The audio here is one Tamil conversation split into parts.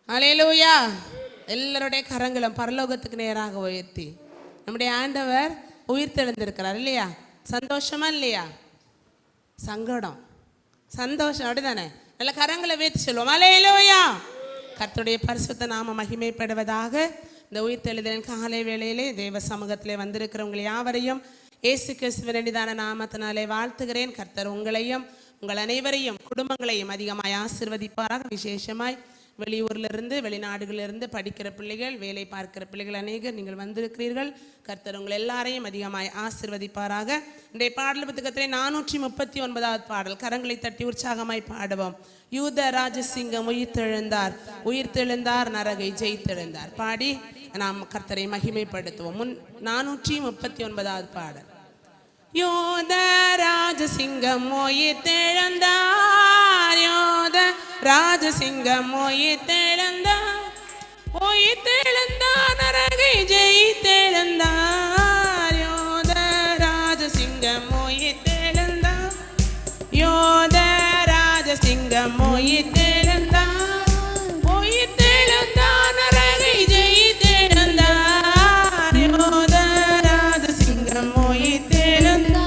ஹல்லேலூயா. எல்லாருடைய கரங்களும் பரலோகத்துக்கு நேராக உயர்த்தி நம்முடைய ஆண்டவர் உயிர் தெழுந்திருக்கிறார் இல்லையா? சந்தோஷமா இல்லையா? சங்கடம் சந்தோஷம் அப்படிதானே? நல்ல கரங்களை உயர்த்தி சொல்லுவோம் ஹல்லேலூயா. கர்த்தருடைய பரிசுத்த நாம மகிமைப்படுவதாக. இந்த உயிர் தெழுதலின் காலை வேளையிலே தேவ சமூகத்திலே வந்திருக்கிறவங்களை யாவரையும் இயேசு கிறிஸ்துவின் அன்பிதான நாமத்தினாலே வாழ்த்துகிறேன். கர்த்தர் உங்களையும் உங்கள் அனைவரையும் குடும்பங்களையும் அதிகமாய் ஆசீர்வதிப்பாராக. விசேஷமாய் வெளியூர்லிருந்து வெளிநாடுகளிலிருந்து படிக்கிற பிள்ளைகள், வேலை பார்க்கிற பிள்ளைகள் அநேகர் நீங்கள் வந்திருக்கிறீர்கள். கர்த்தர் உங்கள் எல்லாரையும் அதிகமாய் ஆசீர்வதிப்பாராக. இன்றைய பாடல் புத்தகத்திலே 439வது பாடல். கரங்களை தட்டி உற்சாகமாய் பாடுவோம். யூத ராஜசிங்கம் உயிர்த்தெழுந்தார், உயிர்த்தெழுந்தார், நரகை ஜெயித்தெழுந்தார். பாடி நாம் கர்த்தரை மகிமைப்படுத்துவோம். 439வது பாடல். யோத ராஜசிங்கம் உயிர்த்தெழுந்தார், யோத ராஜசிங்கம் உயிர்த்தெழுந்தார், உயிர்த்தெழுந்தார், நரகை ஜெயித்தெழுந்தார். யோத ராஜசிங்கம் உயிர்த்தெழுந்தார், யோத ராஜசிங்கம் உயிர்த்தெழுந்தார், உயிர்த்தெழுந்தார், நரகை ஜெயித்தெழுந்தார். யோத ராஜசிங்கம் உயிர்த்தெழுந்தார்.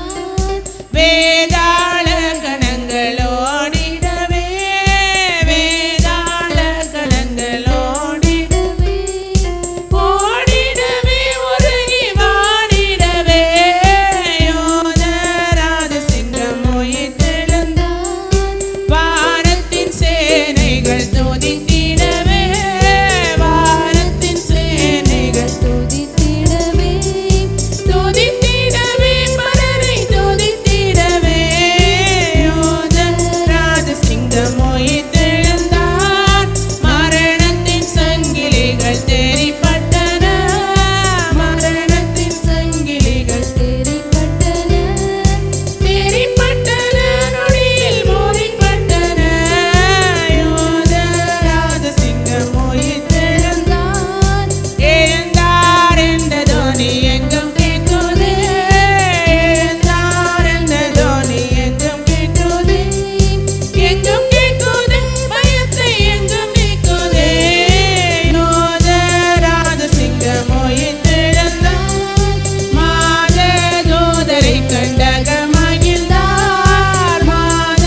வேதாள கணங்களோடிடவே, வேதாள கணங்களோடிடவே, ஓடிடவே, ஒருங்கி வாடிடவே. யோத ராஜசிங்கம் உயிர்த்தெழுந்தார். வானத்தின் சேனைகள் துதித்திடவே, வானத்தின் சேனைகள் துதித்திடவே, துதித்திடவே, பலரை துதித்திடவே. யோத ராஜசிங்கம் உயிர்த்தெழுந்தார். மரணத்தின் சங்கிலிகள் தெரிப்பட்டன, மரணத்தின் சங்கிலிகள் தெரிப்பட்டன, தெரிப்பட்டன, நொடியில் முறிப்பட்டன. யோத ராஜசிங்கம் உயிர்த்தெழுந்தார். எழுந்தார் என்ற தோனி எங்கும் கேட்குதே, எழுந்தார் என்ற தோனி எங்கும் கேட்குதே, எங்கும் கேட்குதே, பயத்தை எங்கும் நீக்குதே. யோத ராஜசிங்கம் உயிர்த்தெழுந்தார். மாத தூதரை கண்டக மகிழ்ந்தார், மாத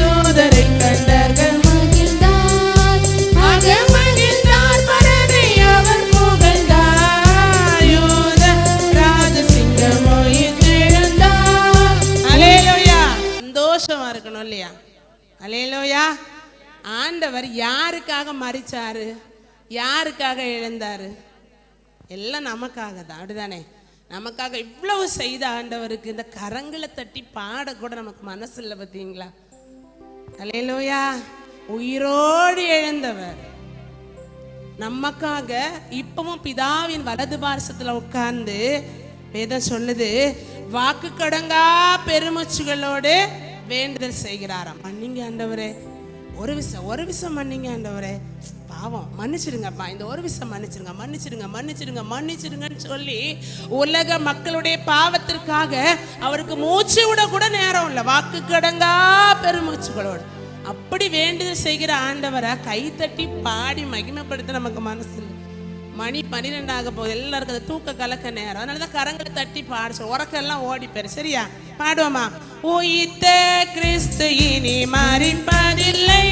தூதரை கண்டக மகிழ்ந்தார், அக மகிழ்ந்தார், பரனை அவர் புகழ்ந்தார். யோத ராஜசிங்கம் உயிர்த்தெழுந்தார். ஹல்லேலூயா. சந்தோஷமா இருக்கணும் இல்லையா? ஹல்லேலூயா. ஆண்டவர் யாருக்காக மரிச்சாரு, யாருக்காக எழுந்தாரு? எல்லாம் நமக்காக தான், அப்படிதானே? நமக்காக இவ்வளவு செய்த ஆண்டவருக்கு இந்த கரங்களை தட்டி பாட கூட நமக்கு மனசு இல்லை பார்த்தீங்களா? ஹல்லேலூயா. உயிரோடு எழுந்தவர் நமக்காக இப்பவும் பிதாவின் வலது பார்சத்துல உட்கார்ந்து வேதம் சொல்லுது, வாக்கு கடங்கா பெருமூச்சுகளோடு வேண்டுதல் செய்கிறாராம். மன்னிங்க ஆண்டவரே, ஒரு விஷம் மன்னிங்க ஆண்டவரே, பாவம் மன்னிச்சிடுங்கப்பா, இந்த ஒரு விஷயம் மன்னிச்சிடுங்க, மன்னிச்சிடுங்க, மன்னிச்சிடுங்க, மன்னிச்சிடுங்கன்னு சொல்லி உலக மக்களுடைய பாவத்திற்காக அவருக்கு மூச்சு விட கூட நேரம் இல்லை. வாக்கு கடங்கா பெருமூச்சுகளோடு அப்படி வேண்டுதல் செய்கிற ஆண்டவரை கைத்தட்டி பாடி மகிமைப்படுத்த நமக்கு மனசு இல்லை. மணி 12 ஆக போகுது, எல்லாருக்கும் அதை தூக்க கலக்க நேரம். அதனாலதான் கரங்களை தட்டி பாடு, உறக்கெல்லாம் ஓடி போயிரு. சரியா? பாடுவோமா? உயிர்த்த கிறிஸ்து இனி மரிப்பதில்லை,